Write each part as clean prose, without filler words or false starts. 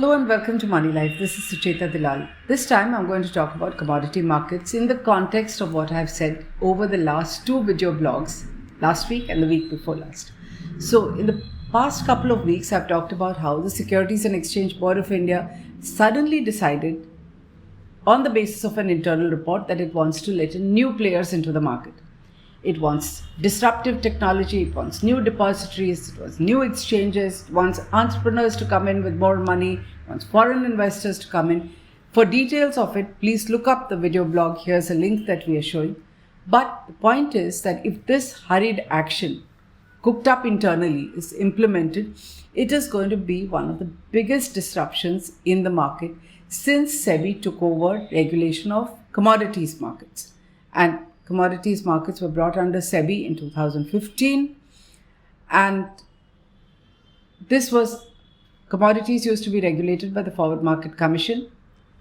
Hello and welcome to Moneylife. This is Sucheta Dalal. This time I'm going to talk about commodity markets in the context of what I've said over the last two video blogs, last week and the week before last. So in the past couple of weeks, I've talked about how the Securities and Exchange Board of India suddenly decided on the basis of an internal report that it wants to let in new players into the market. It wants disruptive technology, it wants new depositories, it wants new exchanges, it wants entrepreneurs to come in with more money, it wants foreign investors to come in. For details of it, please look up the video blog. Here's a link that we are showing. But the point is that if this hurried action, cooked up internally, is implemented, it is going to be one of the biggest disruptions in the market since SEBI took over regulation of commodities markets. And commodities markets were brought under SEBI in 2015, and commodities used to be regulated by the Forward Market Commission.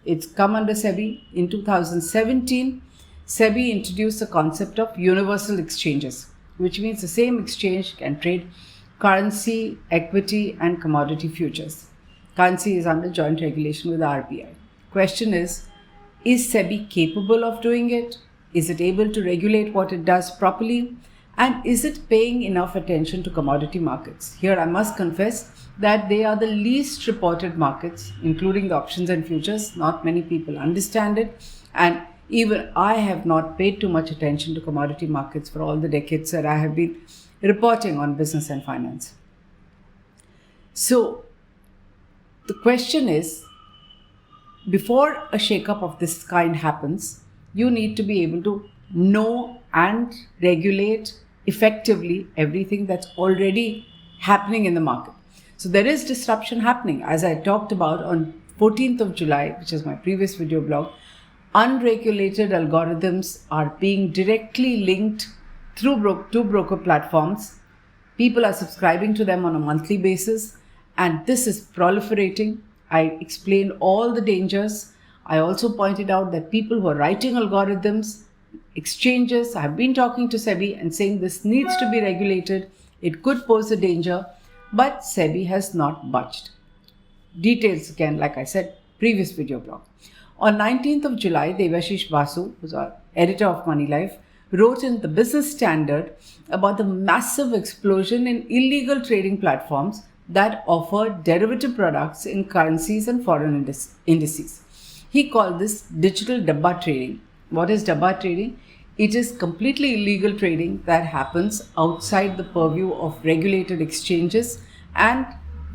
It's come under SEBI. In 2017, SEBI introduced the concept of universal exchanges, which means the same exchange can trade currency, equity, and commodity futures. Currency is under joint regulation with the RBI. Question is SEBI capable of doing it? Is it able to regulate what it does properly? And is it paying enough attention to commodity markets? Here I must confess that they are the least reported markets, including the options and futures. Not many people understand it. And even I have not paid too much attention to commodity markets for all the decades that I have been reporting on business and finance. So the question is, before a shakeup of this kind happens, you need to be able to know and regulate effectively everything that's already happening in the market. So there is disruption happening. As I talked about on 14th of July, which is my previous video blog, unregulated algorithms are being directly linked through two broker platforms. People are subscribing to them on a monthly basis, and this is proliferating. I explained all the dangers. I also pointed out that people who are writing algorithms, exchanges, have been talking to SEBI and saying this needs to be regulated. It could pose a danger, but SEBI has not budged. Details again, like I said, previous video blog. On 19th of July, Devashish Basu, who's our editor of Moneylife, wrote in the Business Standard about the massive explosion in illegal trading platforms that offer derivative products in currencies and foreign indices. He called this digital dabba trading. What is dabba trading? It is completely illegal trading that happens outside the purview of regulated exchanges and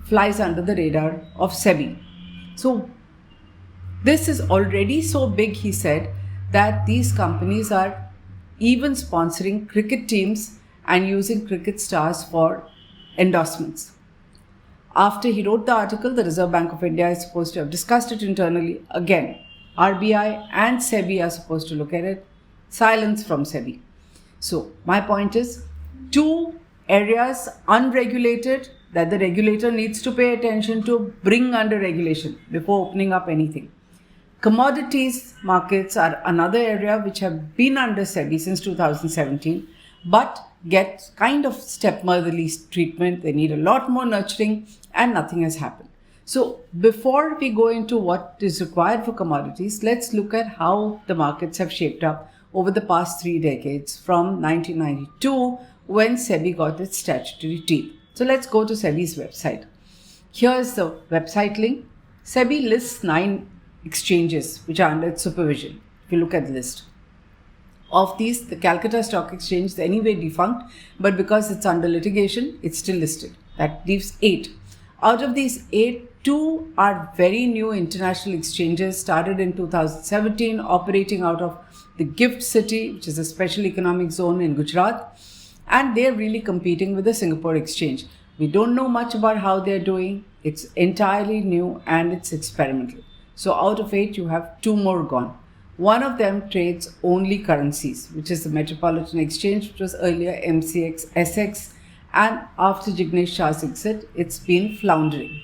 flies under the radar of SEBI. So this is already so big, he said, that these companies are even sponsoring cricket teams and using cricket stars for endorsements. After he wrote the article, the Reserve Bank of India is supposed to have discussed it internally. Again, RBI and SEBI are supposed to look at it. Silence from SEBI. So my point is, two areas unregulated that the regulator needs to pay attention to, bring under regulation before opening up anything. Commodities markets are another area which have been under SEBI since 2017, but get kind of stepmotherly treatment. They need a lot more nurturing, and nothing has happened. So before we go into what is required for commodities, let's look at how the markets have shaped up over the past 3 decades from 1992, when SEBI got its statutory teeth. So let's go to SEBI's website. Here's the website link. SEBI lists 9 exchanges which are under its supervision. If you look at the list. Of these, the Calcutta Stock Exchange is anyway defunct, but because it's under litigation, it's still listed. That leaves 8. Out of these 8, 2 are very new international exchanges started in 2017, operating out of the Gift City, which is a special economic zone in Gujarat, and they're really competing with the Singapore Exchange. We don't know much about how they're doing. It's entirely new and it's experimental. So out of 8, you have 2 more gone. One of them trades only currencies, which is the Metropolitan Exchange, which was earlier MCX, SX, and after Jignesh Shah's exit, it's been floundering.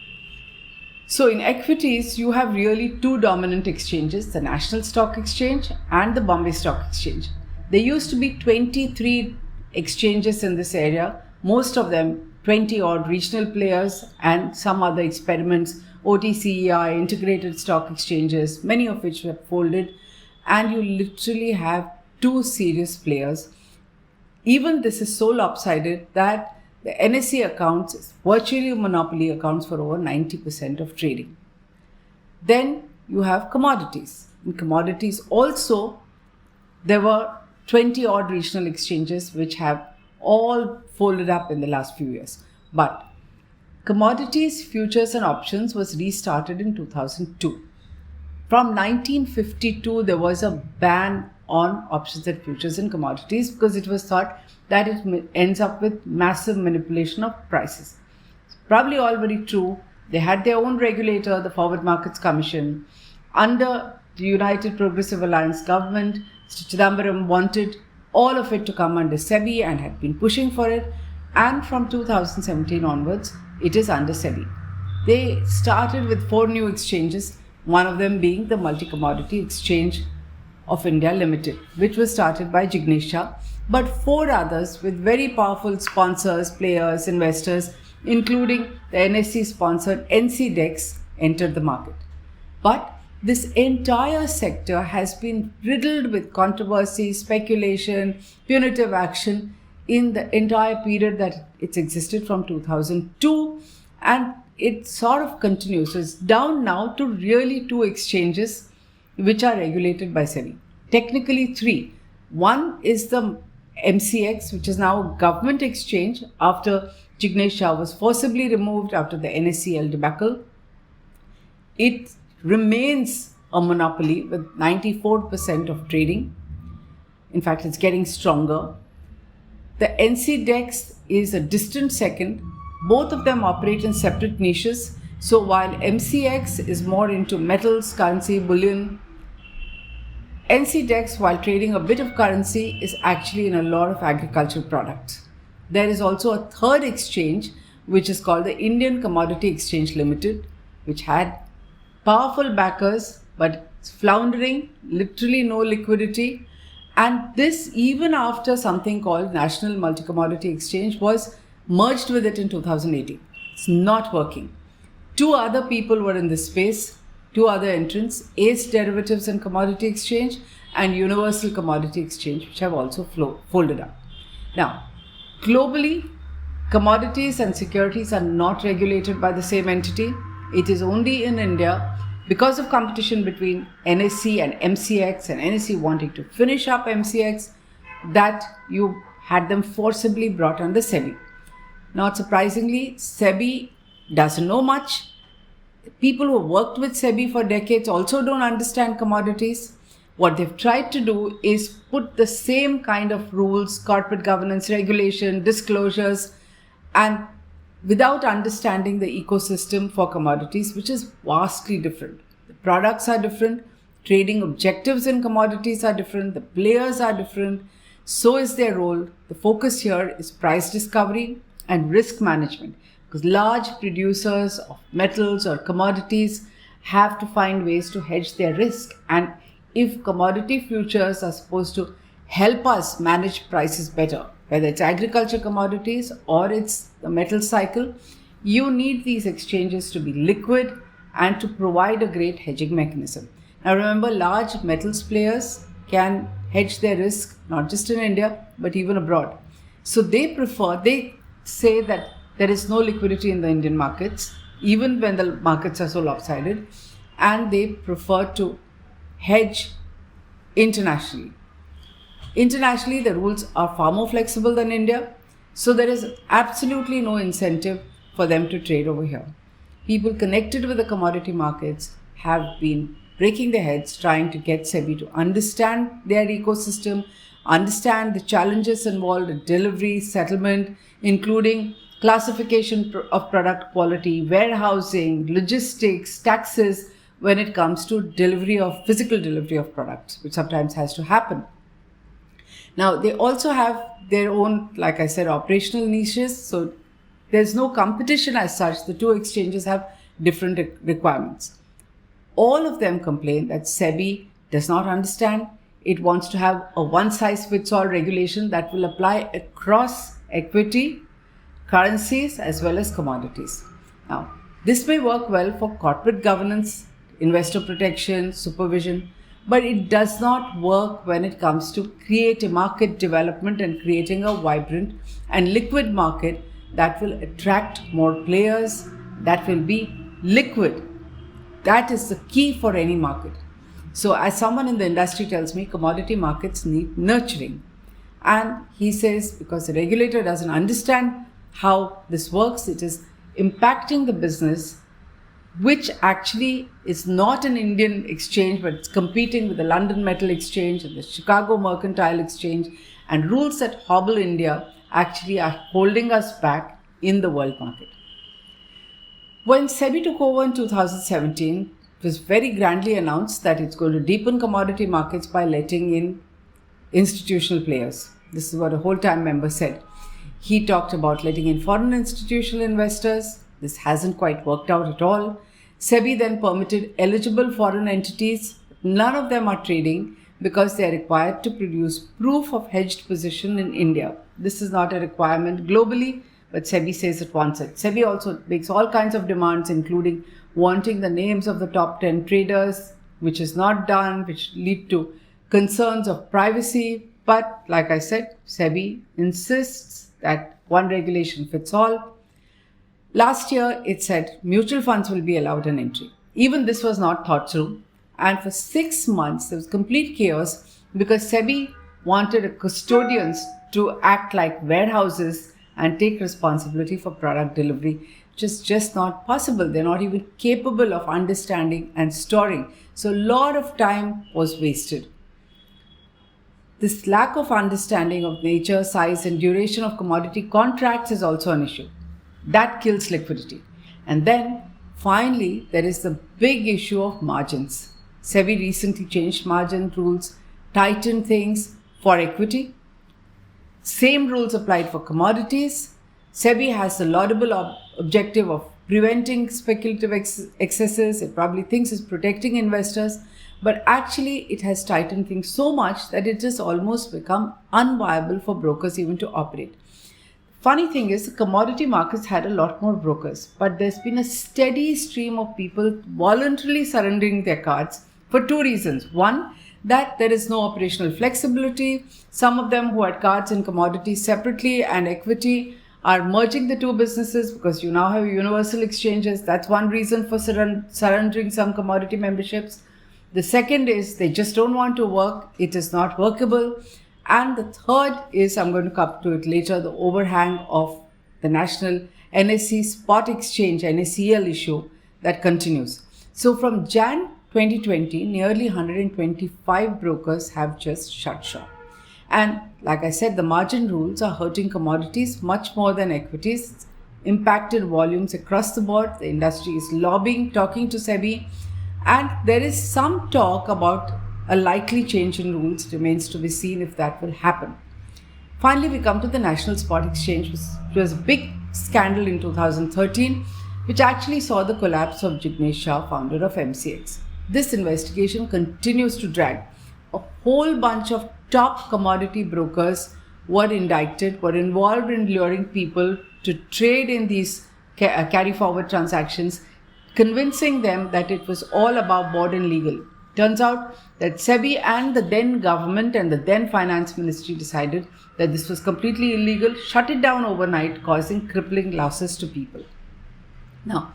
So in equities, you have really 2 dominant exchanges, the National Stock Exchange and the Bombay Stock Exchange. There used to be 23 exchanges in this area, most of them 20 odd regional players and some other experiments OTCEI, integrated stock exchanges, many of which have folded, and you literally have two serious players. Even this is so lopsided that the NSE accounts, virtually monopoly accounts for over 90% of trading. Then you have commodities. In commodities also, there were 20 odd regional exchanges which have all folded up in the last few years. But commodities, futures and options was restarted in 2002. From 1952, there was a ban on options and futures in commodities because it was thought that it ends up with massive manipulation of prices. It's probably all very true. They had their own regulator, the Forward Markets Commission. Under the United Progressive Alliance government, Mr. Chidambaram wanted all of it to come under SEBI and had been pushing for it. And from 2017 onwards, it is under SEBI. They started with 4 new exchanges, one of them being the Multi-Commodity Exchange of India Limited, which was started by Jignesh Shah, but 4 others with very powerful sponsors, players, investors, including the NSE-sponsored NCDEX, entered the market. But this entire sector has been riddled with controversy, speculation, punitive action in the entire period that it's existed from 2002, and it sort of continues. So it's down now to really 2 exchanges which are regulated by SEBI. Technically 3. One is the MCX, which is now a government exchange after Jignesh Shah was forcibly removed after the NSCL debacle. It remains a monopoly with 94% of trading. In fact, it's getting stronger. The NCDEX is a distant second. Both of them operate in separate niches. So while MCX is more into metals, currency, bullion, NCDEX, while trading a bit of currency, is actually in a lot of agricultural products. There is also a third exchange, which is called the Indian Commodity Exchange Limited, which had powerful backers, but it's floundering, literally no liquidity. And this, even after something called National Multi-Commodity Exchange was merged with it in 2018. It's not working. 2 other people were in this space, 2 other entrants, Ace Derivatives and Commodity Exchange and Universal Commodity Exchange, which have also folded up. Now, globally, commodities and securities are not regulated by the same entity. It is only in India, because of competition between NSE and MCX, and NSE wanting to finish up MCX, that you had them forcibly brought under SEBI. Not surprisingly, SEBI doesn't know much. People who worked with SEBI for decades also don't understand commodities. What they've tried to do is put the same kind of rules, corporate governance, regulation, disclosures, and without understanding the ecosystem for commodities, which is vastly different. The products are different, trading objectives in commodities are different, the players are different, so is their role. The focus here is price discovery and risk management, because large producers of metals or commodities have to find ways to hedge their risk. And if commodity futures are supposed to help us manage prices better, whether it's agriculture commodities or it's the metal cycle, you need these exchanges to be liquid and to provide a great hedging mechanism. Now remember, large metals players can hedge their risk not just in India but even abroad. So they say that there is no liquidity in the Indian markets, even when the markets are so lopsided, and they prefer to hedge internationally. Internationally, the rules are far more flexible than India, so there is absolutely no incentive for them to trade over here. People connected with the commodity markets have been breaking their heads trying to get SEBI to understand their ecosystem, understand the challenges involved in delivery, settlement, including classification of product quality, warehousing, logistics, taxes, when it comes to physical delivery of products, which sometimes has to happen. Now, they also have their own, like I said, operational niches. So there's no competition as such. The 2 exchanges have different requirements. All of them complain that SEBI does not understand. It wants to have a one-size-fits-all regulation that will apply across equity, currencies, as well as commodities. Now, This may work well for corporate governance, investor protection, supervision, but it does not work when it comes to creating market development and creating a vibrant and liquid market that will attract more players, that will be liquid. That is the key for any market. So as someone in the industry tells me, commodity markets need nurturing. And he says because the regulator doesn't understand how this works, it is impacting the business, which actually is not an Indian exchange, but it's competing with the London Metal Exchange and the Chicago Mercantile Exchange, and rules that hobble India actually are holding us back in the world market. When SEBI took over in 2017, it was very grandly announced that it's going to deepen commodity markets by letting in institutional players. This is what a whole-time member said. He talked about letting in foreign institutional investors. This hasn't quite worked out at all. SEBI then permitted eligible foreign entities. None of them are trading because they are required to produce proof of hedged position in India. This is not a requirement globally, but SEBI says it wants it. SEBI also makes all kinds of demands, including wanting the names of the top 10 traders, which is not done, which lead to concerns of privacy. But like I said, SEBI insists that one regulation fits all. Last year, it said mutual funds will be allowed an entry. Even this was not thought through. And for 6 months, there was complete chaos because SEBI wanted custodians to act like warehouses and take responsibility for product delivery, which is just not possible. They're not even capable of understanding and storing. So a lot of time was wasted. This lack of understanding of nature, size, and duration of commodity contracts is also an issue. That kills liquidity. And then, finally, there is the big issue of margins. SEBI recently changed margin rules, tightened things for equity. Same rules applied for commodities. SEBI has the laudable objective of preventing speculative excesses. It probably thinks it's protecting investors. But actually, it has tightened things so much that it has almost become unviable for brokers even to operate. Funny thing is, the commodity markets had a lot more brokers, but there's been a steady stream of people voluntarily surrendering their cards for two reasons. One, that there is no operational flexibility. Some of them who had cards and commodities separately and equity are merging the two businesses because you now have universal exchanges. That's one reason for surrendering some commodity memberships. The second is they just don't want to work. It is not workable. And the third is, I'm going to come to it later, the overhang of the national NSE spot exchange, NSEL issue that continues. So from Jan 2020, nearly 125 brokers have just shut shop. And like I said, the margin rules are hurting commodities much more than equities. It's impacted volumes across the board. The industry is lobbying, talking to SEBI. And there is some talk about a likely change in rules. It remains to be seen if that will happen. Finally, we come to the National Spot Exchange, which was a big scandal in 2013, which actually saw the collapse of Jignesh Shah, founder of MCX. This investigation continues to drag. A whole bunch of top commodity brokers were indicted, were involved in luring people to trade in these carry-forward transactions, convincing them that it was all above board and legal. Turns out that SEBI and the then government and the then finance ministry decided that this was completely illegal, shut it down overnight, causing crippling losses to people. Now,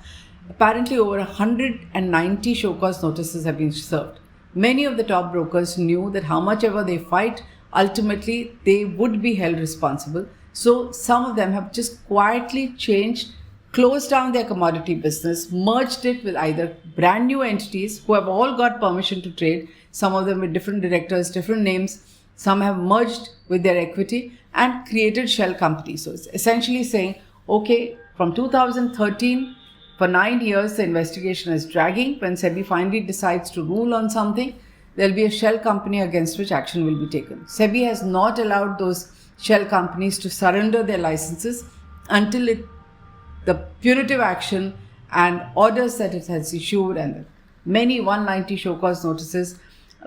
apparently over 190 show cause notices have been served. Many of the top brokers knew that how much ever they fight, ultimately they would be held responsible. So some of them have just quietly changed, closed down their commodity business, merged it with either brand new entities who have all got permission to trade, some of them with different directors, different names, some have merged with their equity and created shell companies. So it's essentially saying, okay, from 2013, for 9 years, the investigation is dragging. When SEBI finally decides to rule on something, there will be a shell company against which action will be taken. SEBI has not allowed those shell companies to surrender their licenses until the punitive action and orders that it has issued and the many 190 show cause notices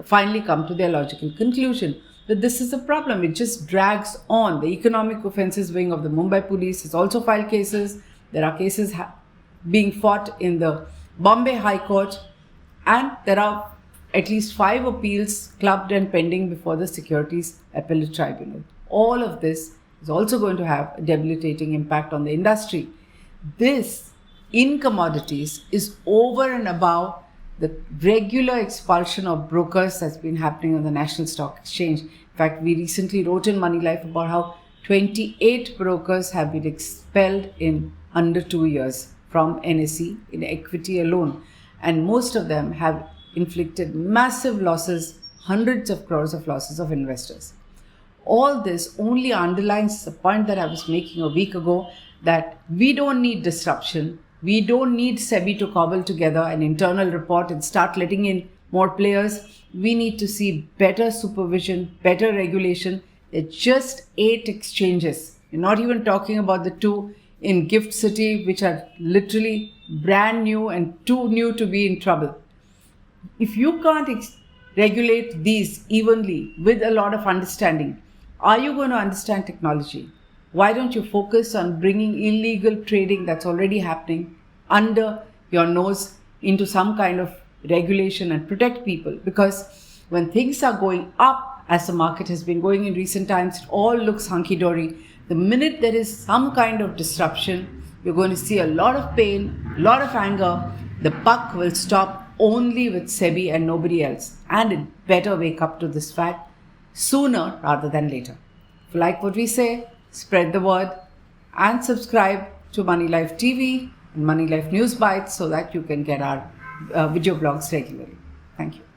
finally come to their logical conclusion. But this is a problem. It just drags on. The economic offences wing of the Mumbai police has also filed cases. There are cases being fought in the Bombay High Court, and there are at least 5 appeals clubbed and pending before the Securities Appellate Tribunal. All of this is also going to have a debilitating impact on the industry. This, in commodities, is over and above the regular expulsion of brokers that's been happening on the National Stock Exchange. In fact, we recently wrote in Moneylife about how 28 brokers have been expelled in under 2 years from NSE in equity alone. And most of them have inflicted massive losses, hundreds of crores of losses of investors. All this only underlines the point that I was making a week ago, that we don't need disruption. We don't need SEBI to cobble together an internal report and start letting in more players. We need to see better supervision, better regulation. It's just 8 exchanges. We're not even talking about the 2 in Gift City, which are literally brand new and too new to be in trouble. If you can't regulate these evenly with a lot of understanding, are you going to understand technology? Why don't you focus on bringing illegal trading that's already happening under your nose into some kind of regulation and protect people? Because when things are going up, as the market has been going in recent times, it all looks hunky-dory. The minute there is some kind of disruption, you're going to see a lot of pain, a lot of anger. The buck will stop only with SEBI and nobody else. And it better wake up to this fact sooner rather than later. If you like what we say, spread the word and subscribe to Moneylife TV and Moneylife News Bites so that you can get our video blogs regularly. Thank you.